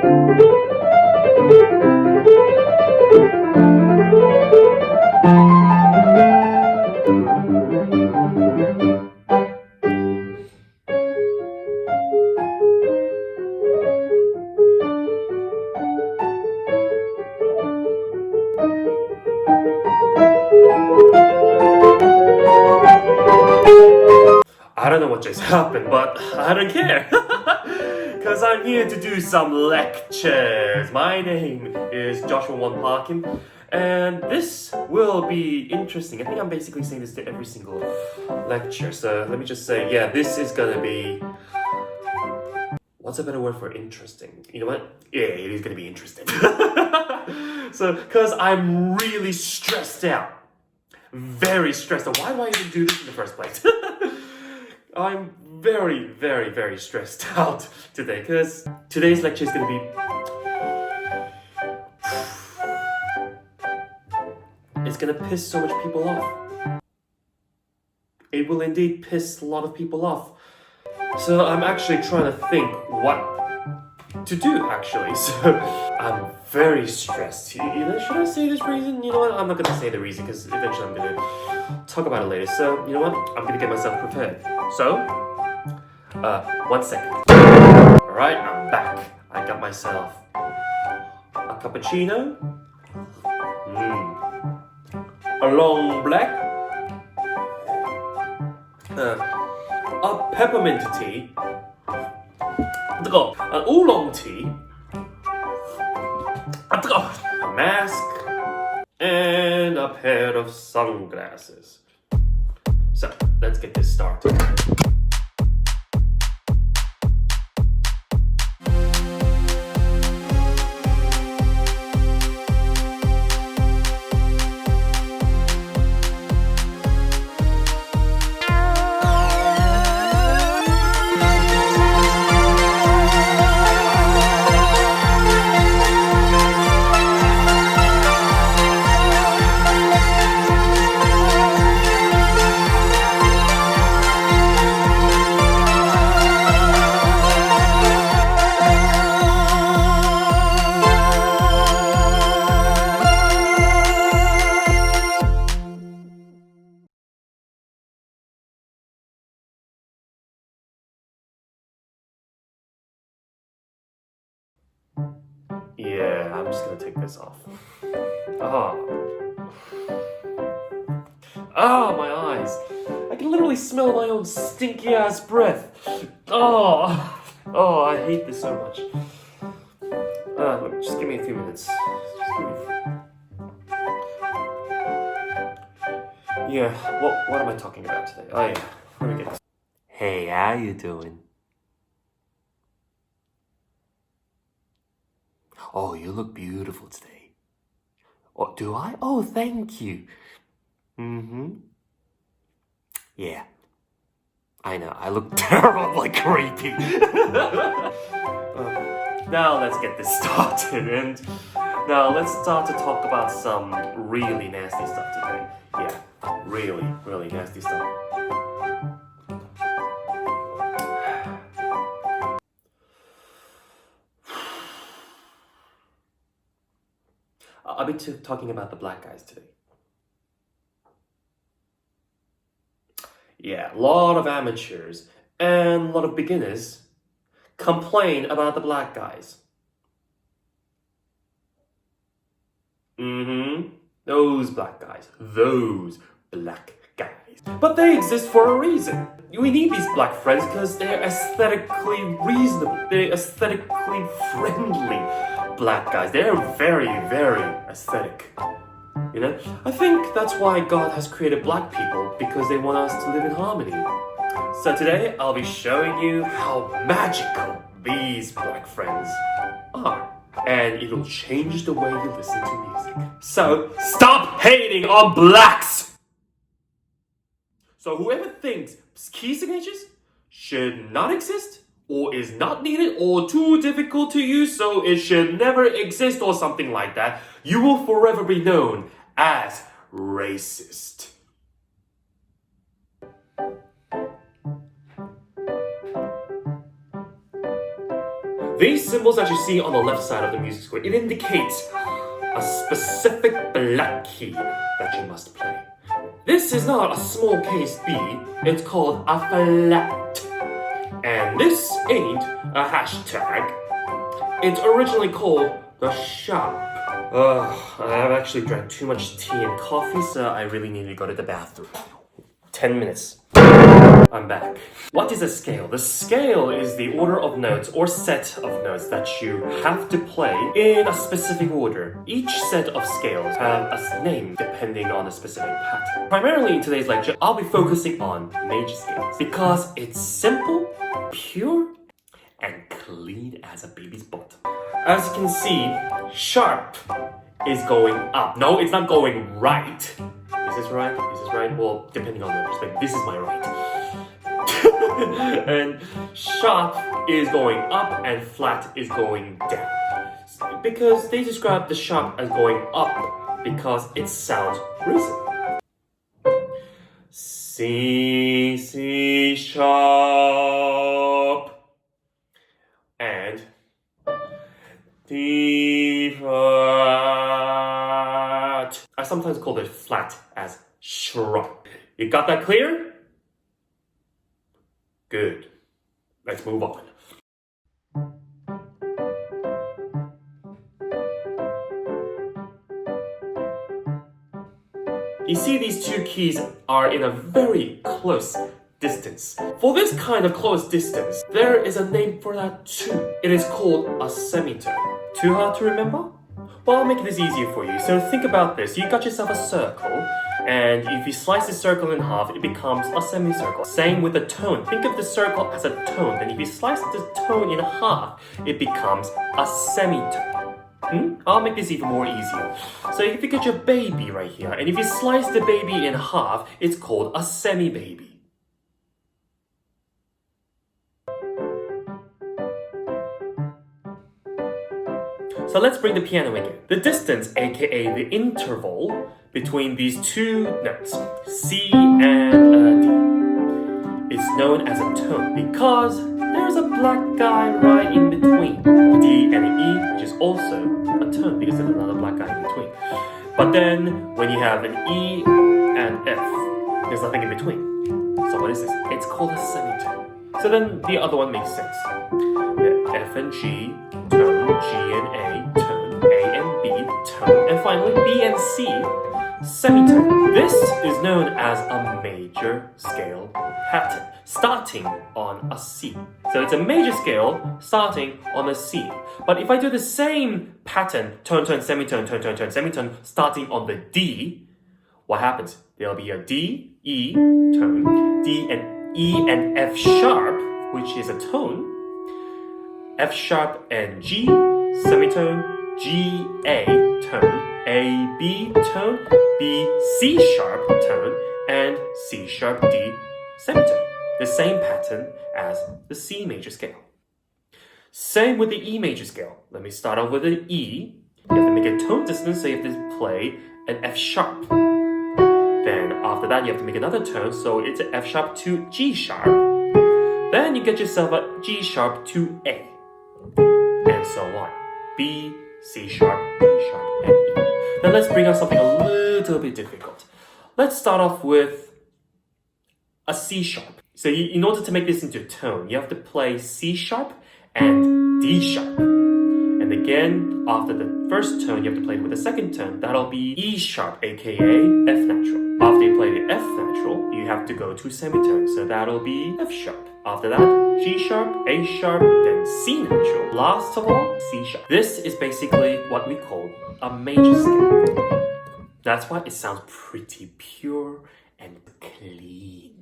I don't know what just happened, but I don't care. Because I'm here to do some lectures. My name is Joshua Won Parkin, and this will be interesting. I think I'm basically saying this to every single lecture. So let me just say, yeah, this is gonna be. What's a better word for interesting? You know what? Yeah, it is gonna be interesting. So, because I'm really stressed out. Very stressed out. Why do I even do this in the first place? I'm very, very, very stressed out today because today's lecture is going to be. It's going to piss so much people off. It will indeed piss a lot of people off. So I'm actually trying to think what to do actually. So I'm very stressed. You know, should I say this reason? You know what? I'm not going to say the reason because eventually I'm going to talk about it later. So you know what? I'm going to get myself prepared. So, 1 second. Alright, I'm back. I got myself a cappuccino, a long black, a peppermint tea, an oolong tea, a mask, and a pair of sunglasses. So, let's get this started. Yeah, I'm just gonna take this off. My eyes. I can literally smell my own stinky ass breath. I hate this so much. Look, just give me a few minutes. Yeah, what am I talking about today? Oh yeah, let me get this. Hey, how you doing? Oh, you look beautiful today. Oh, do I? Oh, thank you. Yeah. I know, I look terribly creepy. Now let's get this started, and now let's start to talk about some really nasty stuff today. Yeah, really, really nasty stuff. I'll be talking about the black guys today. Yeah, a lot of amateurs and a lot of beginners complain about the black guys. Those black guys. Those black guys. But they exist for a reason. We need these black friends because they're aesthetically reasonable. They're aesthetically friendly black guys. They're very, very aesthetic. You know? I think that's why God has created black people, because they want us to live in harmony. So today, I'll be showing you how magical these black friends are. And it'll change the way you listen to music. So, stop hating on blacks! So whoever thinks key signatures should not exist, or is not needed, or too difficult to use, so it should never exist, or something like that, you will forever be known as racist. These symbols that you see on the left side of the music score, it indicates a specific black key that you must play. This is not a small case B, it's called a flat. And this ain't a hashtag. It's originally called the sharp. I've actually drank too much tea and coffee, so I really need to go to the bathroom. 10 minutes. I'm back. What is a scale? The scale is the order of notes or set of notes that you have to play in a specific order. Each set of scales have a name depending on a specific pattern. Primarily in today's lecture, I'll be focusing on major scales because it's simple, pure, and clean as a baby's bottom. As you can see, sharp is going up. No, it's not going right. Is this right? Is this right? Well, depending on your perspective, this is my right. And sharp is going up and flat is going down. Because they describe the sharp as going up because it sounds reasonable. C sharp and D flat. I sometimes call it flat as sharp. You got that clear? Good. Let's move on. You see these two keys are in a very close distance. For this kind of close distance, there is a name for that too. It is called a semitone. Too hard to remember? Well, I'll make this easier for you. So think about this. You got yourself a circle, and if you slice the circle in half, it becomes a semicircle. Same with the tone. Think of the circle as a tone, and if you slice the tone in half, it becomes a semitone. I'll make this even more easier. So if you get your baby right here, and if you slice the baby in half, it's called a semi-baby. So let's bring the piano again. The distance, aka the interval, between these two notes, C and D, is known as a tone because there's a black guy right in between. D and E, which is also a tone because there's another black guy in between. But then, when you have an E and F, there's nothing in between. So what is this? It's called a semitone. So then the other one makes sense. F and G, tone, G and A, tone, A and B, tone, and finally B and C, semitone. This is known as a major scale pattern, starting on a C. So it's a major scale starting on a C. But if I do the same pattern, tone, tone, semitone, tone, tone, tone, semitone, starting on the D, what happens? There'll be a D, E, tone, D and E and F sharp, which is a tone, F sharp and G, semitone, G, A, tone, A, B, tone, B, C sharp, tone, and C sharp, D, semitone. The same pattern as the C major scale. Same with the E major scale. Let me start off with an E. You have to make a tone distance, so you have to play an F sharp. Then after that, you have to make another tone, so it's an F sharp to G sharp. Then you get yourself a G sharp to A. And so on. B, C sharp, D sharp, and E. Now let's bring out something a little bit difficult. Let's start off with a C sharp. So in order to make this into a tone, you have to play C sharp and D sharp. And again, after the first tone, you have to play with the second tone. That'll be E sharp, aka F natural. After you play the F natural, you have to go to semitone. So that'll be F sharp. After that, G sharp, A sharp, then C natural. Last of all, C sharp. This is basically what we call a major scale. That's why it sounds pretty pure and clean.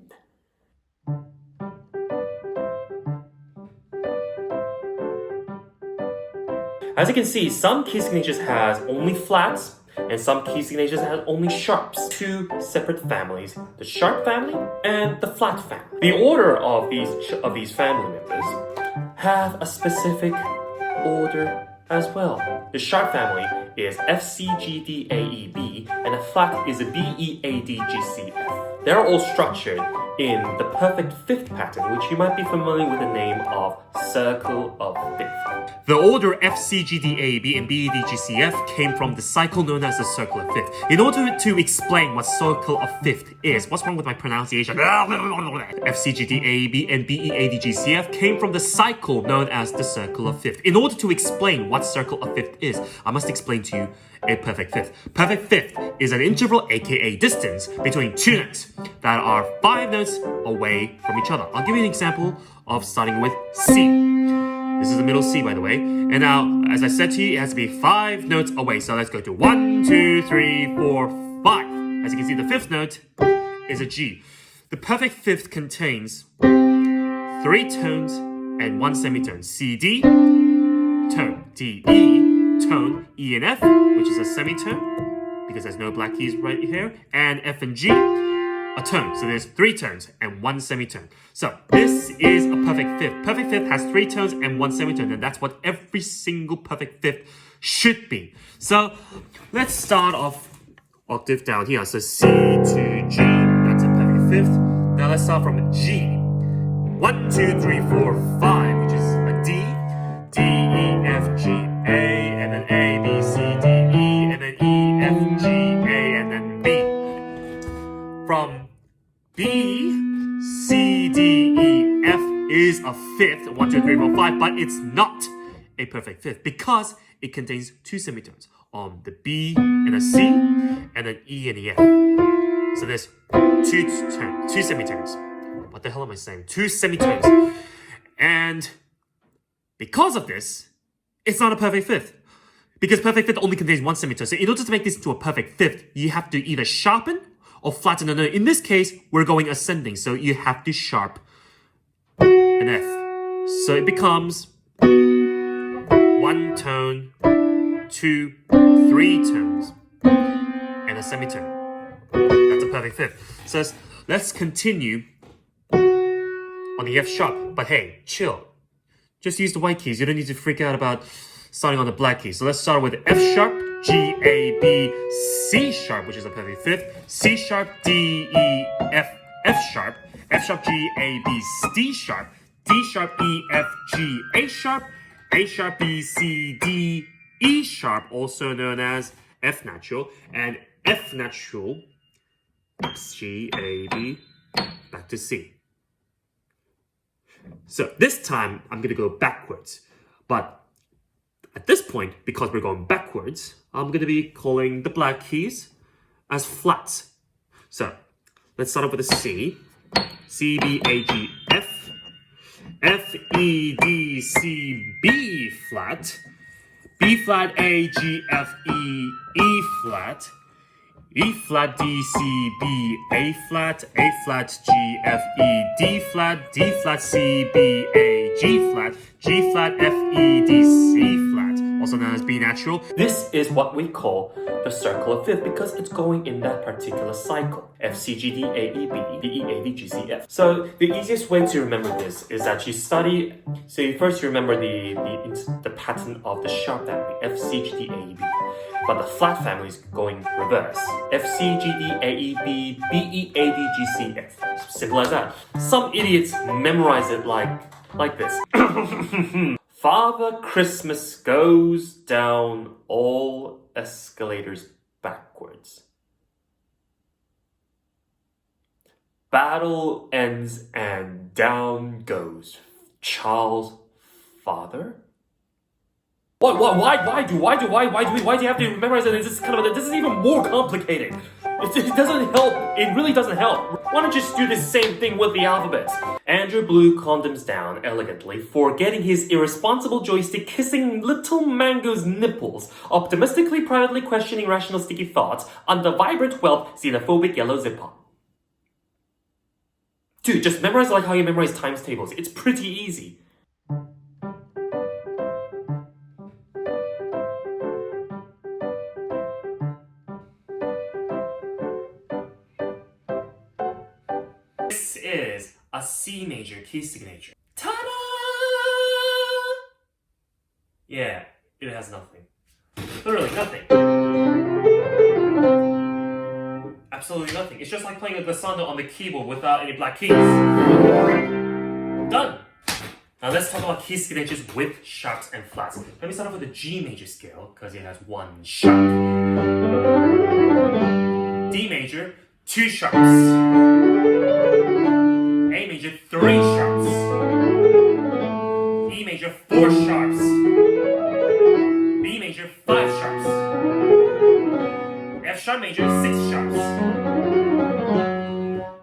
As you can see, some key signatures has only flats, and some key signatures has only sharps. Two separate families, the sharp family and the flat family. The order of these family members have a specific order as well. The sharp family is F, C, G, D, A, E, B, and the flat is B, E, A, D, G, C, F. They're all structured in the perfect fifth pattern, which you might be familiar with the name of circle of fifth. The order F, C, G, D, A, B, and B, E, D, G, C, F came from the cycle known as the circle of fifth. In order to explain what circle of fifth is, what's wrong with my pronunciation? F, C, G, D, A, B, and B, E, A, D, G, C, F came from the cycle known as the circle of fifth. In order to explain what circle of fifth is, I must explain to you a perfect fifth. Perfect fifth is an interval, aka distance, between two notes that are 5 notes away from each other. I'll give you an example of starting with C. This is the middle C, by the way. And now, as I said to you, it has to be 5 notes away. So let's go to 1, 2, 3, 4, 5. As you can see, the fifth note is a G. The perfect fifth contains 3 tones and 1 semitone. C, D, tone. D, E, tone. E and F, which is a semitone, because there's no black keys right here. And F and G, a tone. So there's 3 tones and 1 semitone. So this is a perfect fifth. Perfect fifth has 3 tones and 1 semitone, and that's what every single perfect fifth should be. So let's start off octave down here. So C to G, that's a perfect fifth. Now let's start from G. 1, 2, 3, 4, 5, which is a D. D, E, F, G, A, and then A, B, C, D, E, and then E, F, G, A, and then B. From B, C, D, E, F is a fifth, 1, 2, 3, 4, 5, but it's not a perfect fifth because it contains 2 semitones on the B and a C, and an E and the F. So there's 2 semitones. What the hell am I saying? 2 semitones. And because of this, it's not a perfect fifth. Because perfect fifth only contains 1 semitone. So in order to make this into a perfect fifth, you have to either sharpen or flatten a note. In this case, we're going ascending, so you have to sharp an F. So it becomes 1 tone, 2, 3 tones, and a semitone. That's a perfect fifth. So let's continue on the F sharp. But hey, chill. Just use the white keys. You don't need to freak out about starting on the black keys. So let's start with F sharp, G, A, B, C sharp, which is a perfect fifth, C sharp, D, E, F, F sharp, G, A, B, D sharp, D sharp, E, F, G, A sharp, B, C, D, E sharp, also known as F natural, and F natural, G, A, B, back to C. So this time, I'm going to go backwards. But at this point, because we're going backwards, I'm going to be calling the black keys as flats. So let's start off with a C. C, B, A, G, F. F, E, D, C, B flat. B flat, A, G, F, E, E flat. E flat, D, C, B, A flat, G, F, E, D flat, C, B, A, G flat, F, E, D, C flat, also known as B natural. This is what we call the circle of fifth because it's going in that particular cycle. F, C, G, D, A, E, B, D, E, A, D, G, C, F. So the easiest way to remember this is that you study, so you first remember the pattern of the sharp family, F, C, G, D, A, E, B. But the flat family is going reverse. F, C, G, D, A, E, B, B, E, A, D, G, C, F. Simple as that. Some idiots memorize it like this. Father Christmas goes down all escalators backwards. Battle ends and down goes Charles' father. Why do you have to memorize it? This is even more complicated. It doesn't help. It really doesn't help. Why don't you just do the same thing with the alphabet? Andrew Blue condoms down elegantly for getting his irresponsible joystick kissing little Mango's nipples, optimistically privately questioning rational sticky thoughts under vibrant whelp xenophobic yellow zipper. Dude, just memorize like how you memorize times tables. It's pretty easy. This is a C major key signature. Ta-da! Yeah, it has nothing. Literally nothing. absolutely nothing. It's just like playing a glissando on the keyboard without any black keys. Done! Now let's talk about key signatures with sharps and flats. Let me start off with the G major scale, because it has one sharp. D major, 2 sharps. A major, 3 sharps. E major, 4 sharps. B major, 5 sharps. F sharp major, 6 sharps.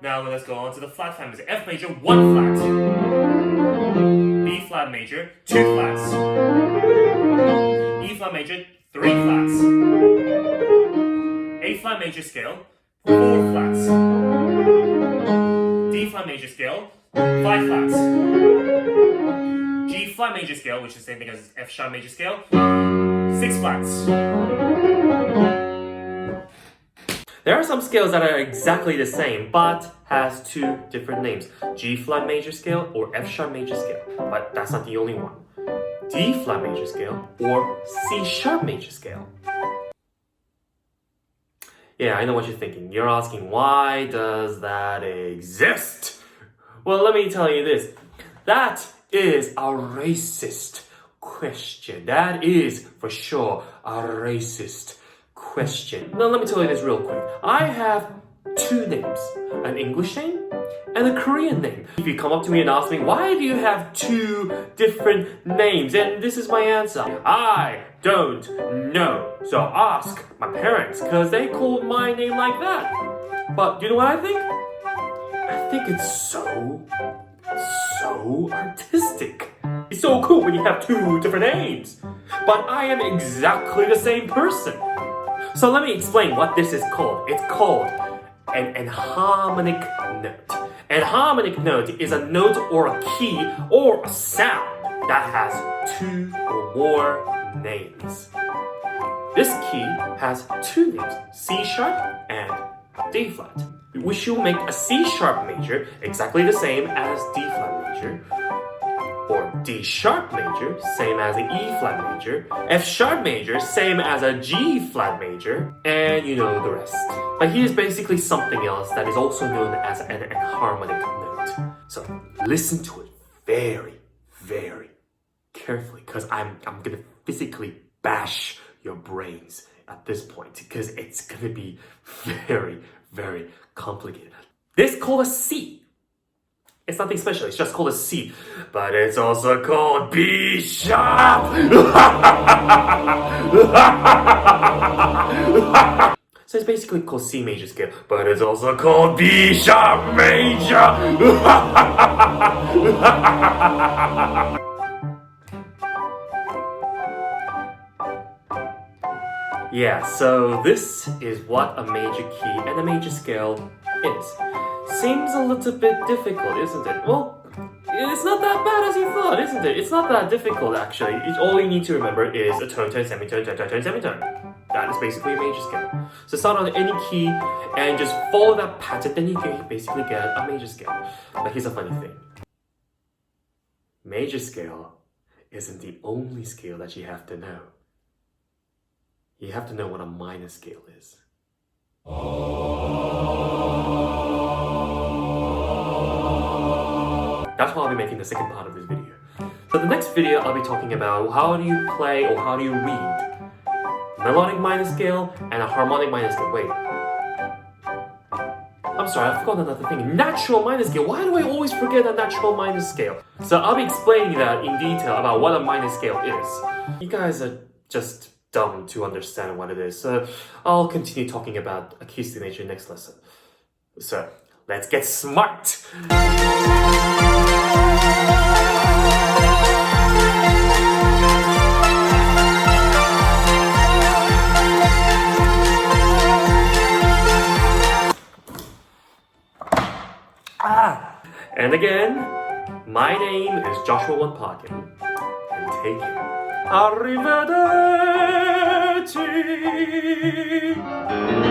Now let's go on to the flat family. F major, 1 flat. B flat major, 2 flats. E flat major, 3 flats. A flat major scale, 4 flats. D flat major scale, 5 flats. G flat major scale, which is the same thing as F sharp major scale, 6 flats. There are some scales that are exactly the same, but has 2 different names. G flat major scale or F sharp major scale. But that's not the only one. D flat major scale or C sharp major scale. Yeah, I know what you're thinking. You're asking, why does that exist? Well, let me tell you this. That is a racist question. That is, for sure, a racist question. Now, let me tell you this real quick. I have 2 names. An English name and a Korean name. If you come up to me and ask me, why do you have 2 different names? And this is my answer. I don't know. So ask my parents, because they called my name like that. But you know what I think? I think it's so artistic. It's so cool when you have 2 different names. But I am exactly the same person. So let me explain what this is called. It's called an enharmonic note. Enharmonic note is a note or a key or a sound that has 2 or more names. This key has 2 names, C sharp and D flat. We should make a C sharp major exactly the same as D flat major, or D sharp major, same as the E flat major, F sharp major, same as a G flat major, and you know the rest. But here's basically something else that is also known as an enharmonic note. So listen to it very, very carefully, because I'm gonna physically bash your brains at this point, because it's gonna be very, very complicated. This is called a C. It's nothing special, it's just called a C. But it's also called B sharp! So it's basically called C major scale, but it's also called B sharp major! Yeah, so this is what a major key and a major scale is. Seems a little bit difficult, isn't it? Well, it's not that bad as you thought, isn't it? It's not that difficult, actually. All you need to remember is a tone, tone, semitone, tone, tone, tone, semitone. That is basically a major scale. So start on any key and just follow that pattern, then you can basically get a major scale. But here's a funny thing. Major scale isn't the only scale that you have to know. You have to know what a minor scale is. That's why I'll be making the second part of this video. So the next video, I'll be talking about how do you play or how do you read melodic minor scale and a harmonic minor scale. Wait. I'm sorry, I forgot another thing. Natural minor scale. Why do I always forget a natural minor scale? So I'll be explaining that in detail about what a minor scale is. You guys are just dumb to understand what it is. So I'll continue talking about acoustic nature next lesson. So let's get smart! And again, my name is Joshua One Pocket. And take care. Arrivederci!